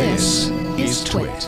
This is TWiT.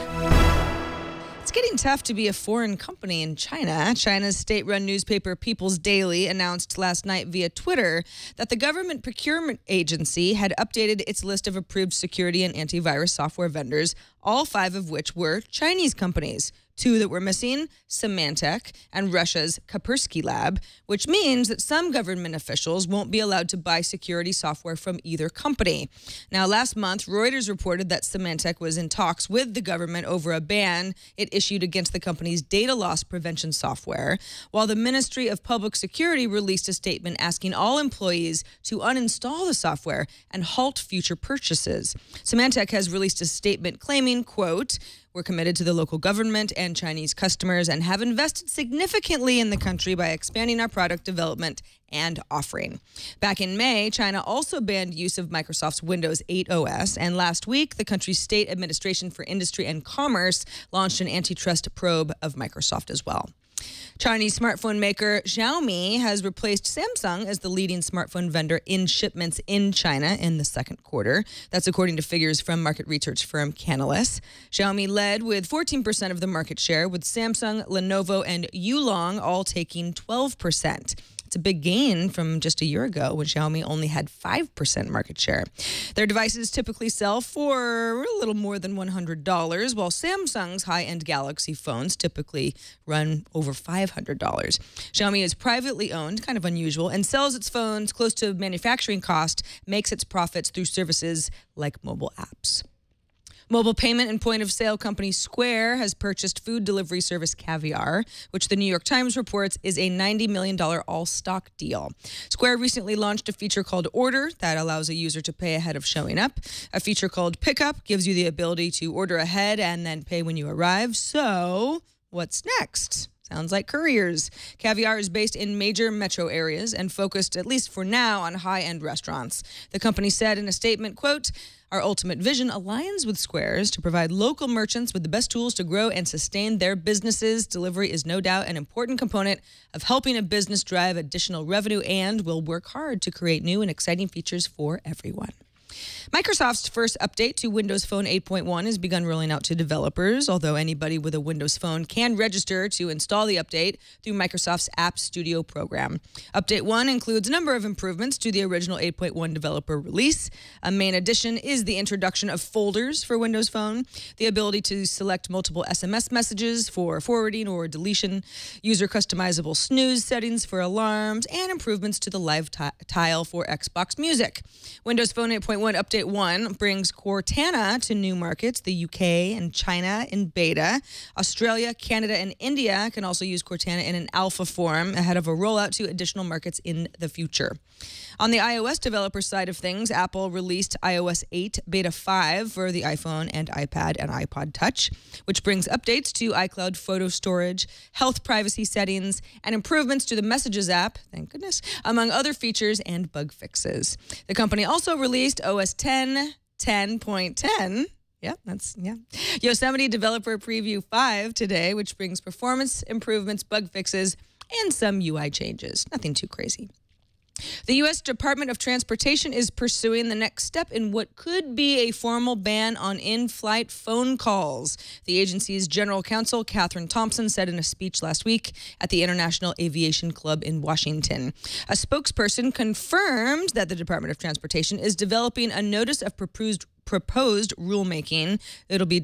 It's getting tough to be a foreign company in China. China's state-run newspaper People's Daily announced last night via Twitter that the government procurement agency had updated its list of approved security and antivirus software vendors, all 5 of which were Chinese companies. 2 that were missing, Symantec and Russia's Kaspersky Lab, which means that some government officials won't be allowed to buy security software from either company. Now, last month, Reuters reported that Symantec was in talks with the government over a ban it issued against the company's data loss prevention software, while the Ministry of Public Security released a statement asking all employees to uninstall the software and halt future purchases. Symantec has released a statement claiming, quote, "We're committed to the local government and Chinese customers and have invested significantly in the country by expanding our product development and offering." Back in May, China also banned use of Microsoft's Windows 8 OS, and last week, the country's State Administration for Industry and Commerce launched an antitrust probe of Microsoft as well. Chinese smartphone maker Xiaomi has replaced Samsung as the leading smartphone vendor in shipments in China in the second quarter. That's according to figures from market research firm Canalys. Xiaomi led with 14% of the market share, with Samsung, Lenovo, and Yulong all taking 12%. It's a big gain from just a year ago when Xiaomi only had 5% market share. Their devices typically sell for a little more than $100, while Samsung's high-end Galaxy phones typically run over $500. Xiaomi is privately owned, kind of unusual, and sells its phones close to manufacturing cost, makes its profits through services like mobile apps. Mobile payment and point-of-sale company Square has purchased food delivery service Caviar, which the New York Times reports is a $90 million all-stock deal. Square recently launched a feature called Order that allows a user to pay ahead of showing up. A feature called Pickup gives you the ability to order ahead and then pay when you arrive. So, what's next? Sounds like couriers. Caviar is based in major metro areas and focused, at least for now, on high-end restaurants. The company said in a statement, quote, "Our ultimate vision aligns with Square's to provide local merchants with the best tools to grow and sustain their businesses. Delivery is no doubt an important component of helping a business drive additional revenue and will work hard to create new and exciting features for everyone." Microsoft's first update to Windows Phone 8.1 has begun rolling out to developers, although anybody with a Windows Phone can register to install the update through Microsoft's App Studio program. Update 1 includes a number of improvements to the original 8.1 developer release. A main addition is the introduction of folders for Windows Phone, the ability to select multiple SMS messages for forwarding or deletion, user customizable snooze settings for alarms, and improvements to the live tile for Xbox Music. Windows Phone 8.1 Update 1 brings Cortana to new markets, the UK and China in beta. Australia, Canada, and India can also use Cortana in an alpha form ahead of a rollout to additional markets in the future. On the iOS developer side of things, Apple released iOS 8 Beta 5 for the iPhone and iPad and iPod Touch, which brings updates to iCloud photo storage, health privacy settings, and improvements to the Messages app, thank goodness, among other features and bug fixes. The company also released OS 10 10.10. Yosemite Developer Preview 5 today, which brings performance improvements, bug fixes, and some UI changes. Nothing too crazy. The U.S. Department of Transportation is pursuing the next step in what could be a formal ban on in-flight phone calls. The agency's general counsel, Catherine Thompson, said in a speech last week at the International Aviation Club in Washington. A spokesperson confirmed that the Department of Transportation is developing a notice of proposed rulemaking. It'll be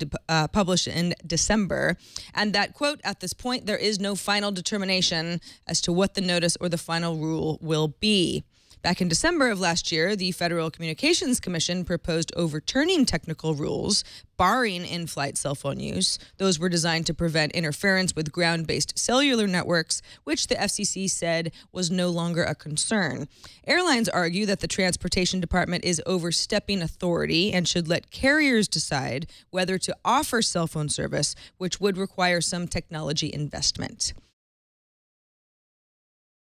published in December. And that, quote, "At this point, there is no final determination as to what the notice or the final rule will be." Back in December of last year, the Federal Communications Commission proposed overturning technical rules barring in-flight cell phone use. Those were designed to prevent interference with ground-based cellular networks, which the FCC said was no longer a concern. Airlines argue that the Transportation Department is overstepping authority and should let carriers decide whether to offer cell phone service, which would require some technology investment.